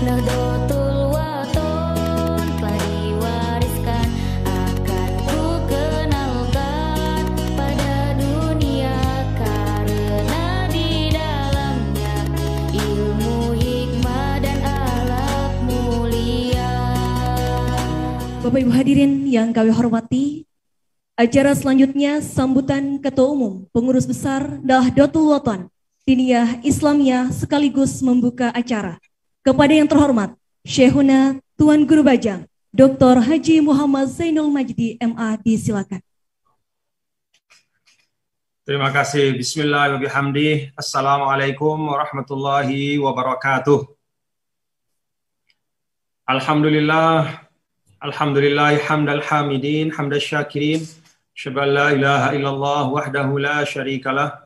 Nahdlatul Wathon telah diwariskan, akan ku kenalkan pada dunia, karena di dalamnya ilmu, hikmah, dan akhlak mulia. Bapak Ibu hadirin yang kami hormati, acara selanjutnya sambutan Ketua Umum Pengurus Besar Nahdlatul Wathon Diniyah Islamiyah sekaligus membuka acara. Kepada yang terhormat Syekhuna Tuan Guru Bajang Dr. Haji Muhammad Zainul Majdi MA, disilakan. Terima kasih. Bismillahirrahmanirrahim. Assalamualaikum warahmatullahi wabarakatuh. Alhamdulillah. Alhamdulillahi hamdal hamidin, hamdal syakirin. Asyhadu an la ilaha illallah wahdahu la syarikalah.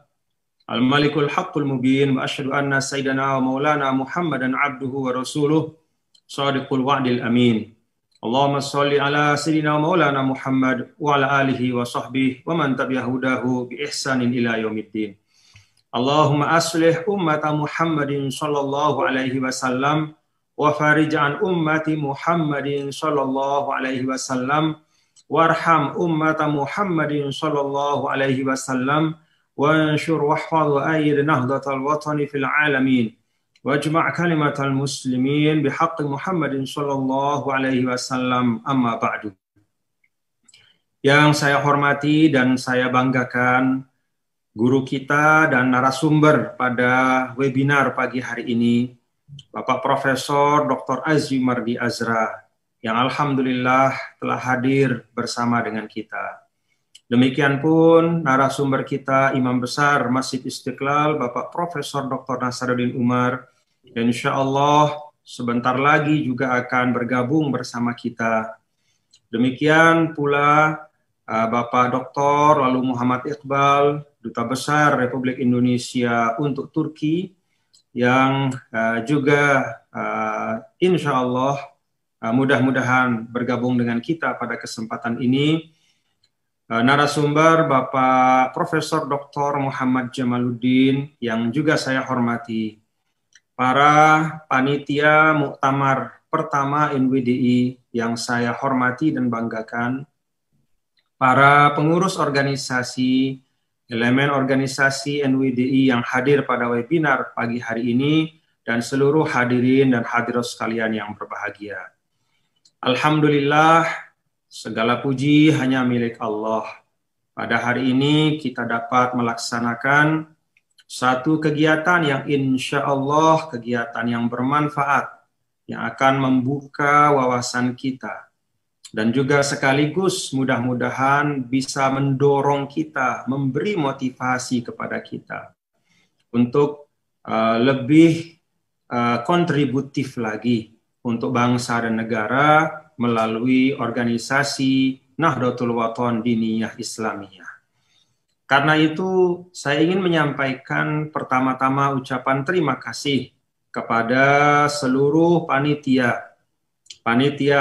Al-Malikul Haqqul Mubin, wa asyhadu anna sayyidana wa maulana Muhammadan abduhu wa rasuluh, shadiqul wa'dil amin. Allahumma sholli ala sayyidina wa maulana Muhammad wa ala alihi wa sahbihi wa man tabi'ahudahu bi ihsanin ila yaumiddin. Allahumma aslih ummata Muhammadin sallallahu alaihi wasallam wa farij an ummati Muhammadin sallallahu alaihi wasallam warham ummata Muhammadin sallallahu alaihi wasallam وانشر واحفظ وأيد نهضة الوطن في العالمين واجمع كلمة المسلمين بحق محمد صلى الله عليه وسلم أما بعد. Yang saya hormati dan saya banggakan, guru kita dan narasumber pada webinar pagi hari ini, Bapak Profesor Dr. Azimardi Azra, yang alhamdulillah telah hadir bersama dengan kita. Demikian pun narasumber kita Imam Besar Masjid Istiqlal Bapak Profesor Dr. Nasaruddin Umar, yang insya Allah sebentar lagi juga akan bergabung bersama kita. Demikian pula Bapak Dr. lalu Muhammad Iqbal, Duta Besar Republik Indonesia untuk Turki, yang juga insya Allah mudah-mudahan bergabung dengan kita pada kesempatan ini. Narasumber Bapak Profesor Dr. Muhammad Jamaluddin yang juga saya hormati, para panitia muktamar pertama NWDI yang saya hormati dan banggakan, para pengurus organisasi, elemen organisasi NWDI yang hadir pada webinar pagi hari ini, dan seluruh hadirin dan hadirat sekalian yang berbahagia. Alhamdulillah, segala puji hanya milik Allah. Pada hari ini kita dapat melaksanakan satu kegiatan yang insya Allah kegiatan yang bermanfaat, yang akan membuka wawasan kita, dan juga sekaligus mudah-mudahan bisa mendorong kita, memberi motivasi kepada kita untuk lebih kontributif lagi untuk bangsa dan negara melalui organisasi Nahdlatul Wathon Diniyah Islamiyah. Karena itu saya ingin menyampaikan pertama-tama ucapan terima kasih kepada seluruh panitia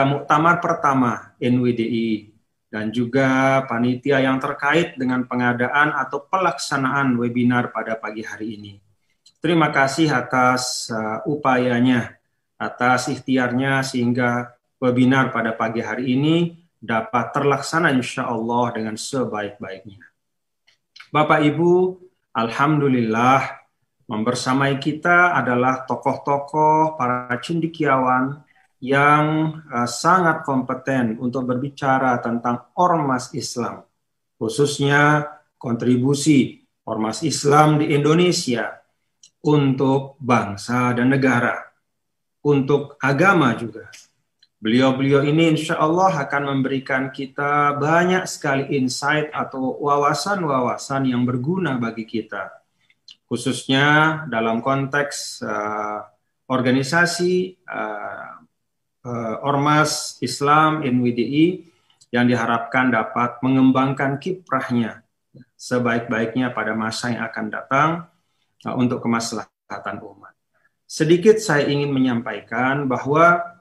muktamar pertama NWDI, dan juga panitia yang terkait dengan pengadaan atau pelaksanaan webinar pada pagi hari ini. Terima kasih atas upayanya, atas ikhtiarnya sehingga webinar pada pagi hari ini dapat terlaksana insya Allah dengan sebaik-baiknya. Bapak Ibu, alhamdulillah membersamai kita adalah tokoh-tokoh para cendekiawan yang sangat kompeten untuk berbicara tentang ormas Islam, khususnya kontribusi ormas Islam di Indonesia untuk bangsa dan negara, untuk agama juga. Beliau-beliau ini insya Allah akan memberikan kita banyak sekali insight atau wawasan-wawasan yang berguna bagi kita, khususnya dalam konteks organisasi Ormas Islam NWDI yang diharapkan dapat mengembangkan kiprahnya sebaik-baiknya pada masa yang akan datang untuk kemaslahatan umat. Sedikit saya ingin menyampaikan bahwa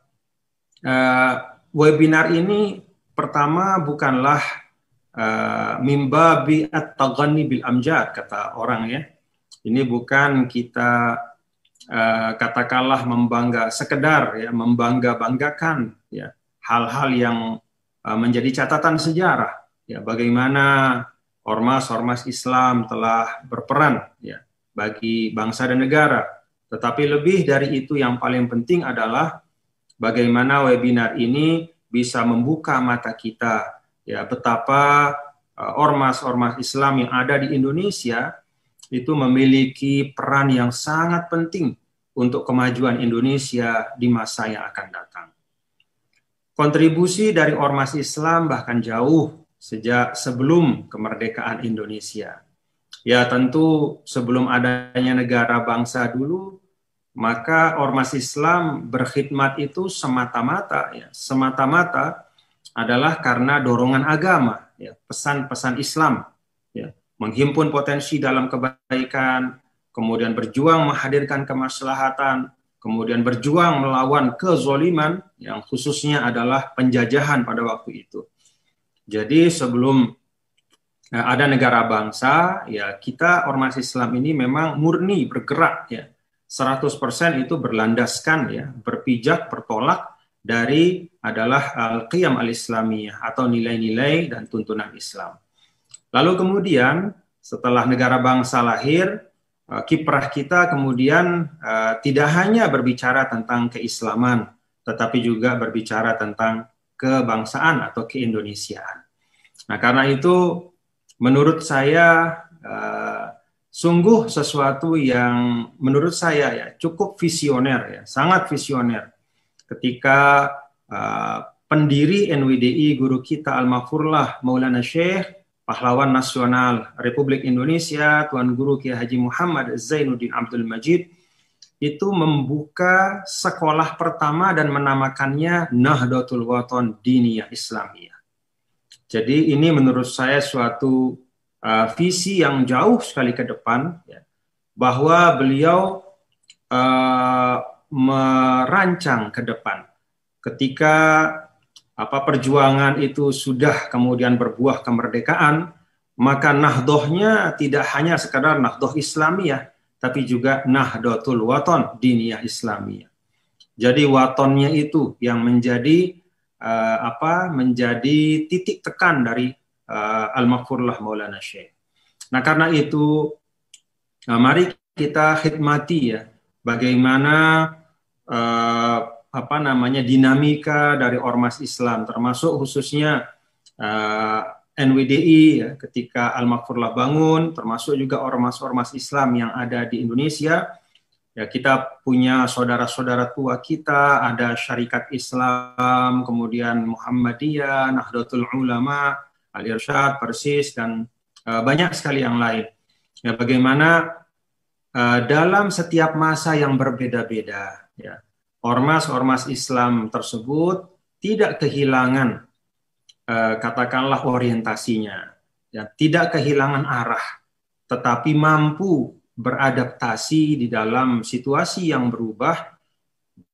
webinar ini pertama bukanlah mimbabi at-taghanni bil amjad, kata orang ya. Ini bukan kita katakanlah sekedar ya membanggakan ya hal-hal yang menjadi catatan sejarah ya bagaimana ormas-ormas Islam telah berperan ya bagi bangsa dan negara. Tetapi lebih dari itu yang paling penting adalah bagaimana webinar ini bisa membuka mata kita ya betapa ormas-ormas Islam yang ada di Indonesia itu memiliki peran yang sangat penting untuk kemajuan Indonesia di masa yang akan datang. Kontribusi dari ormas Islam bahkan jauh sejak sebelum kemerdekaan Indonesia. Ya tentu sebelum adanya negara bangsa dulu, maka ormas Islam berkhidmat itu semata-mata adalah karena dorongan agama, ya, pesan-pesan Islam, ya, menghimpun potensi dalam kebaikan, kemudian berjuang menghadirkan kemaslahatan, kemudian berjuang melawan kezoliman yang khususnya adalah penjajahan pada waktu itu. Jadi sebelum ada negara bangsa, ya kita ormas Islam ini memang murni bergerak ya. 100% itu berlandaskan ya, berpijak, bertolak dari adalah al-qiyam al-islamiyah atau nilai-nilai dan tuntunan Islam. Lalu kemudian setelah negara bangsa lahir, kiprah kita kemudian tidak hanya berbicara tentang keislaman, tetapi juga berbicara tentang kebangsaan atau keindonesiaan. Nah, karena itu menurut saya sungguh sesuatu yang menurut saya ya cukup visioner ya, sangat visioner ketika pendiri NWDI guru kita Al-Maghfurlah Maulana Syekh Pahlawan Nasional Republik Indonesia, Tuan Guru Kiai Haji Muhammad Zainuddin Abdul Majid, itu membuka sekolah pertama dan menamakannya Nahdlatul Wathon Diniyah Islamiyah. Jadi ini menurut saya suatu visi yang jauh sekali ke depan, ya, bahwa beliau merancang ke depan ketika perjuangan itu sudah kemudian berbuah kemerdekaan, maka nahdohnya tidak hanya sekadar nahdoh Islamiyah, tapi juga Nahdlatul Wathon Diniyah Islamiyah. Jadi watonnya itu yang menjadi menjadi titik tekan dari Al-Maghfurlah Maulana Syekh. Nah karena itu mari kita khidmati ya bagaimana dinamika dari ormas Islam, termasuk khususnya NWDI ya, ketika Al-Maghfurlah bangun, termasuk juga ormas-ormas Islam yang ada di Indonesia. Ya, kita punya saudara-saudara tua kita, ada Syarikat Islam, kemudian Muhammadiyah, Nahdlatul Ulama, Al-Irsyad, Persis, dan banyak sekali yang lain. Ya, bagaimana dalam setiap masa yang berbeda-beda, ya, ormas-ormas Islam tersebut tidak kehilangan katakanlah orientasinya, ya, tidak kehilangan arah, tetapi mampu beradaptasi di dalam situasi yang berubah,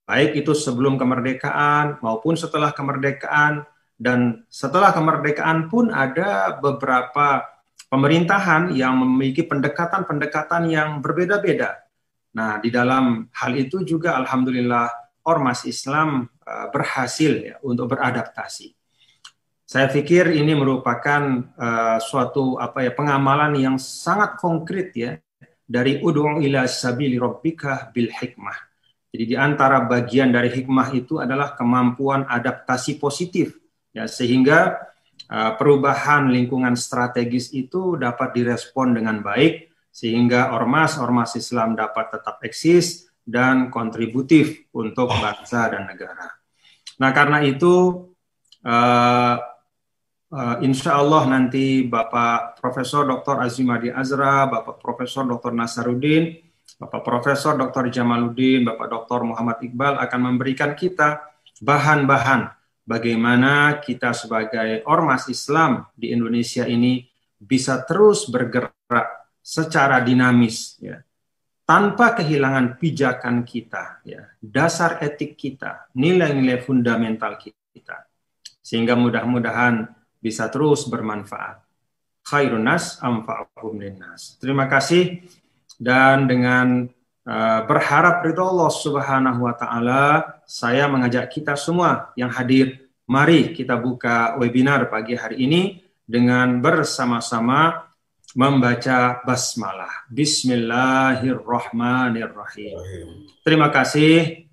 baik itu sebelum kemerdekaan maupun setelah kemerdekaan, dan setelah kemerdekaan pun ada beberapa pemerintahan yang memiliki pendekatan-pendekatan yang berbeda-beda. Nah, di dalam hal itu juga alhamdulillah ormas Islam berhasil ya untuk beradaptasi. Saya pikir ini merupakan suatu pengamalan yang sangat konkret ya dari ud'u ila sabili rabbika bil hikmah. Jadi di antara bagian dari hikmah itu adalah kemampuan adaptasi positif ya, sehingga perubahan lingkungan strategis itu dapat direspon dengan baik sehingga ormas-ormas Islam dapat tetap eksis dan kontributif untuk bangsa dan negara. Nah, karena itu insya Allah nanti Bapak Profesor Dr. Azim Mardi Azra, Bapak Profesor Dr. Nasaruddin, Bapak Profesor Dr. Jamaluddin, Bapak Dr. Muhammad Iqbal akan memberikan kita bahan-bahan bagaimana kita sebagai ormas Islam di Indonesia ini bisa terus bergerak secara dinamis, ya, tanpa kehilangan pijakan kita, ya, dasar etik kita, nilai-nilai fundamental kita, sehingga mudah-mudahan bisa terus bermanfaat. Khairun nas anfa'uhum linnas. Terima kasih, dan dengan berharap ridho Allah Subhanahu wa taala, saya mengajak kita semua yang hadir, mari kita buka webinar pagi hari ini dengan bersama-sama membaca basmalah. Bismillahirrahmanirrahim. Terima kasih.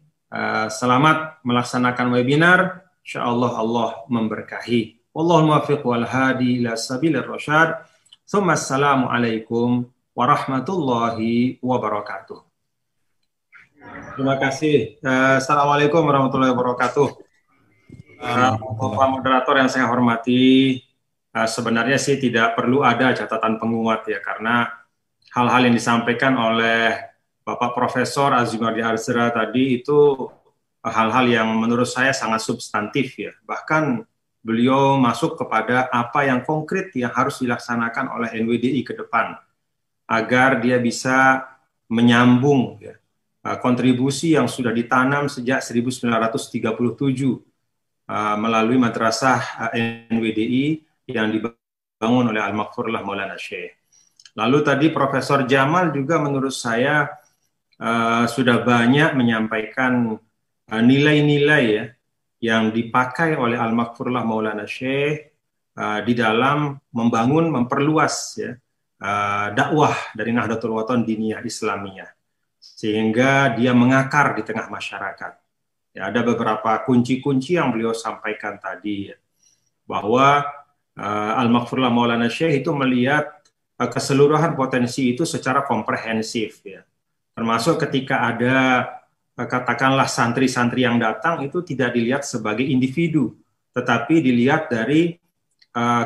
Selamat melaksanakan webinar. Insyaallah Allah memberkahi. Wallahul muwaffiq wal hadi ila sabilir rasyad. Assalamualaikum warahmatullahi wabarakatuh. Terima kasih. Assalamualaikum warahmatullahi wabarakatuh. Bapak moderator yang saya hormati, sebenarnya sih tidak perlu ada catatan penguat ya, karena hal-hal yang disampaikan oleh Bapak Profesor Azimardi Azra tadi itu hal-hal yang menurut saya sangat substantif ya. Bahkan beliau masuk kepada apa yang konkret yang harus dilaksanakan oleh NWDI ke depan agar dia bisa menyambung ya, kontribusi yang sudah ditanam sejak 1937 melalui madrasah NWDI yang dibangun oleh Al-Maghfurlah Maulana Syekh. Lalu tadi Profesor Jamal juga menurut saya sudah banyak menyampaikan nilai-nilai ya yang dipakai oleh Al-Maghfurlah Maulana Syekh di dalam membangun, memperluas ya, dakwah dari Nahdlatul Wathon Diniyah Islamiyah, sehingga dia mengakar di tengah masyarakat. Ya, ada beberapa kunci-kunci yang beliau sampaikan tadi, ya, bahwa Al-Maghfurlah Maulana Syekh itu melihat keseluruhan potensi itu secara komprehensif, ya. Termasuk ketika ada katakanlah santri-santri yang datang itu tidak dilihat sebagai individu, tetapi dilihat dari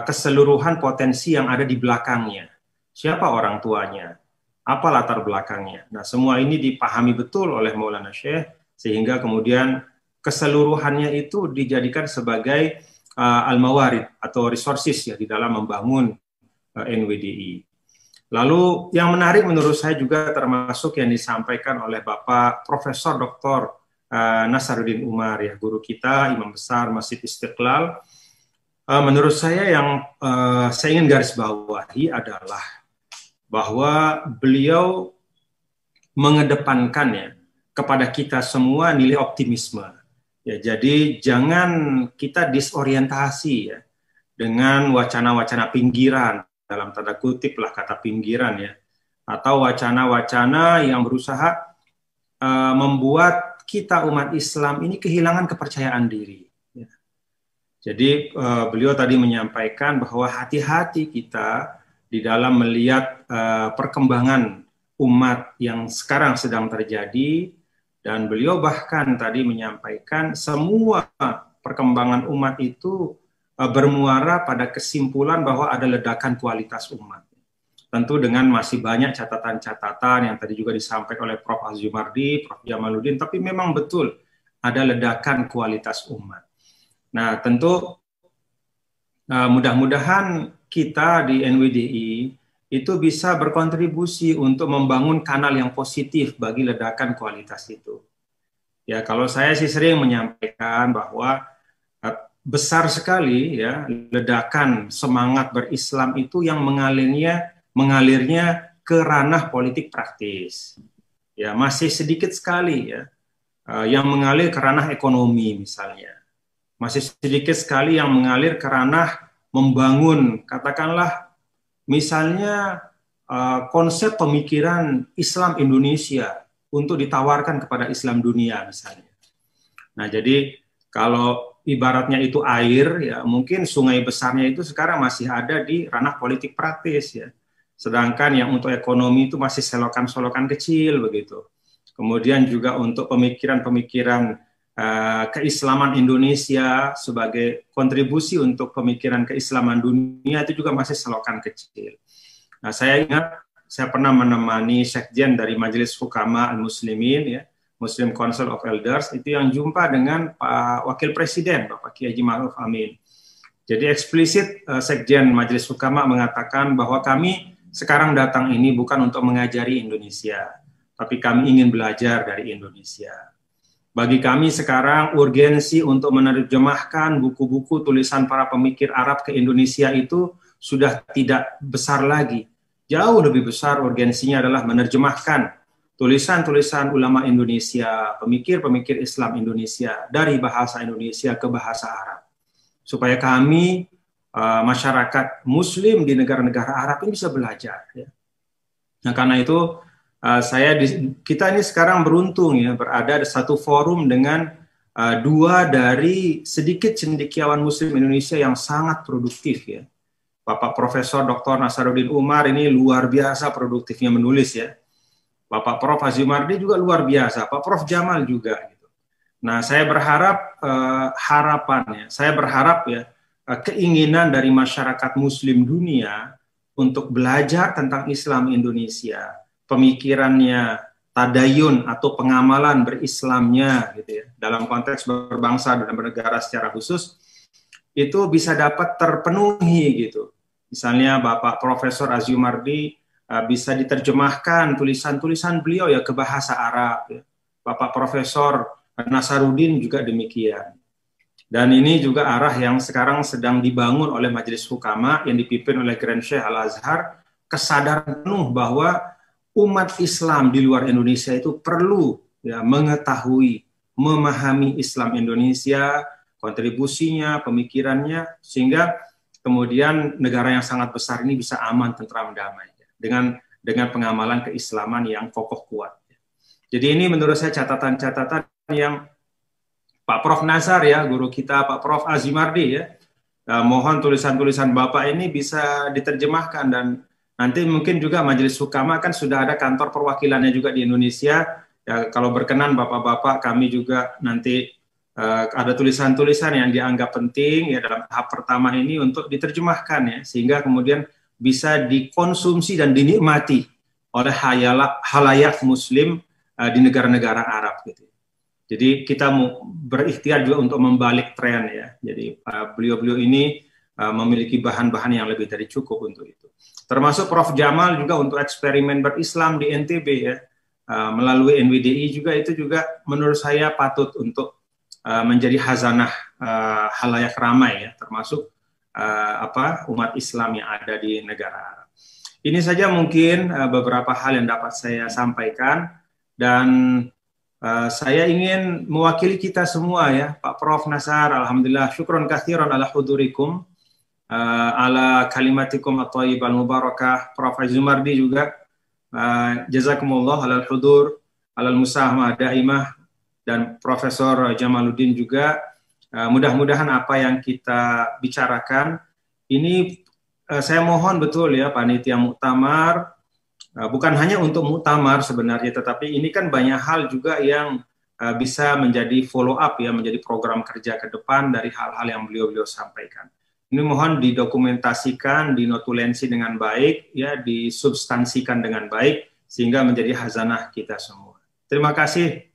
keseluruhan potensi yang ada di belakangnya. Siapa orang tuanya? Apa latar belakangnya? Nah, semua ini dipahami betul oleh Maulana Syekh, sehingga kemudian keseluruhannya itu dijadikan sebagai al-mawarid atau resources ya di dalam membangun NWDI. Lalu yang menarik menurut saya juga termasuk yang disampaikan oleh Bapak Profesor Dr. Nasaruddin Umar ya, guru kita, Imam Besar Masjid Istiqlal. Menurut saya yang saya ingin garis bawahi adalah bahwa beliau mengedepankan ya kepada kita semua nilai optimisme. Ya, jadi jangan kita disorientasi ya dengan wacana-wacana pinggiran, dalam tanda kutip lah kata pinggiran ya, atau wacana-wacana yang berusaha membuat kita umat Islam ini kehilangan kepercayaan diri. Ya. Jadi beliau tadi menyampaikan bahwa hati-hati kita di dalam melihat perkembangan umat yang sekarang sedang terjadi, dan beliau bahkan tadi menyampaikan semua perkembangan umat itu bermuara pada kesimpulan bahwa ada ledakan kualitas umat. Tentu dengan masih banyak catatan-catatan yang tadi juga disampaikan oleh Prof. Azimardi, Prof. Jamaluddin, tapi memang betul ada ledakan kualitas umat. Nah, tentu mudah-mudahan kita di NWDI itu bisa berkontribusi untuk membangun kanal yang positif bagi ledakan kualitas itu. Ya, kalau saya sih sering menyampaikan bahwa besar sekali ya ledakan semangat berislam itu yang mengalirnya ke ranah politik praktis. Ya, masih sedikit sekali ya yang mengalir ke ranah ekonomi misalnya. Masih sedikit sekali yang mengalir ke ranah membangun, katakanlah misalnya konsep pemikiran Islam Indonesia untuk ditawarkan kepada Islam dunia misalnya. Nah, jadi kalau ibaratnya itu air, ya mungkin sungai besarnya itu sekarang masih ada di ranah politik praktis ya. Sedangkan yang untuk ekonomi itu masih selokan-selokan kecil begitu. Kemudian juga untuk pemikiran-pemikiran keislaman Indonesia sebagai kontribusi untuk pemikiran keislaman dunia itu juga masih selokan kecil. Nah, saya ingat saya pernah menemani sekjen dari Majelis Hukama Al-Muslimin ya, Muslim Council of Elders, itu yang jumpa dengan Pak Wakil Presiden Bapak Kiai Haji Ma'ruf Amin. Jadi eksplisit sekjen Majelis Hukama mengatakan bahwa kami sekarang datang ini bukan untuk mengajari Indonesia, tapi kami ingin belajar dari Indonesia. Bagi kami sekarang urgensi untuk menerjemahkan buku-buku tulisan para pemikir Arab ke Indonesia itu sudah tidak besar lagi. Jauh lebih besar urgensinya adalah menerjemahkan tulisan-tulisan ulama Indonesia, pemikir-pemikir Islam Indonesia dari bahasa Indonesia ke bahasa Arab. Supaya kami, masyarakat Muslim di negara-negara Arab ini bisa belajar. Ya. Nah, karena itu kita ini sekarang beruntung ya berada di satu forum dengan dua dari sedikit cendekiawan Muslim Indonesia yang sangat produktif ya. Bapak Profesor Dr. Nasaruddin Umar ini luar biasa produktifnya menulis ya. Bapak Prof. Azimardi juga luar biasa, Pak Prof. Jamal juga. Gitu. Nah, saya berharap saya berharap ya keinginan dari masyarakat Muslim dunia untuk belajar tentang Islam Indonesia, pemikirannya, tadayun atau pengamalan berislamnya, gitu ya, dalam konteks berbangsa dan bernegara secara khusus, itu bisa dapat terpenuhi gitu. Misalnya Bapak Profesor Azimardi bisa diterjemahkan tulisan-tulisan beliau ya ke bahasa Arab. Ya. Bapak Profesor Nasaruddin juga demikian. Dan ini juga arah yang sekarang sedang dibangun oleh Majelis Hukama yang dipimpin oleh Grand Syekh Al-Azhar, kesadaran penuh bahwa umat Islam di luar Indonesia itu perlu ya mengetahui, memahami Islam Indonesia, kontribusinya, pemikirannya, sehingga kemudian negara yang sangat besar ini bisa aman, tentram, damai. Dengan pengamalan keislaman yang kokoh kuat. Jadi ini menurut saya catatan-catatan yang Pak Prof. Nazar ya, guru kita Pak Prof. Azimardi ya, mohon tulisan-tulisan Bapak ini bisa diterjemahkan dan nanti mungkin juga Majelis Hukama kan sudah ada kantor perwakilannya juga di Indonesia. Ya, kalau berkenan Bapak-Bapak kami juga nanti ada tulisan-tulisan yang dianggap penting ya dalam tahap pertama ini untuk diterjemahkan ya, sehingga kemudian bisa dikonsumsi dan dinikmati oleh halayak Muslim di negara-negara Arab gitu. Jadi kita mau berikhtiar juga untuk membalik tren ya. Jadi beliau-beliau ini memiliki bahan-bahan yang lebih dari cukup untuk itu. Termasuk Prof. Jamal juga untuk eksperimen berislam di NTB ya, melalui NWDI juga itu juga menurut saya patut untuk menjadi khazanah halayak ramai ya, termasuk umat Islam yang ada di negara Arab. Ini saja mungkin beberapa hal yang dapat saya sampaikan dan saya ingin mewakili kita semua ya, Pak Prof. Nasar, alhamdulillah, syukron katsiran ala hudurikum, ala kalimatikum at-thayyibal mubarakah. Prof. Azimardi juga, jazakumullah alal hudur, alal musahamah daimah, dan Profesor Jamaluddin juga. Mudah-mudahan apa yang kita bicarakan ini saya mohon betul ya panitia muktamar, bukan hanya untuk muktamar sebenarnya, tetapi ini kan banyak hal juga yang bisa menjadi follow up ya, menjadi program kerja ke depan dari hal-hal yang beliau-beliau sampaikan. Ini mohon didokumentasikan, dinotulensi dengan baik ya, disubstansikan dengan baik sehingga menjadi khazanah kita semua. Terima kasih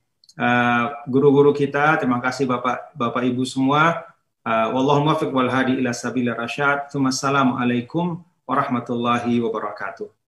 guru-guru kita, terima kasih Bapak Ibu semua. Wallahu muwaffiq wal hadi ila sabilir rasyad. Assalamualaikum warahmatullahi wabarakatuh.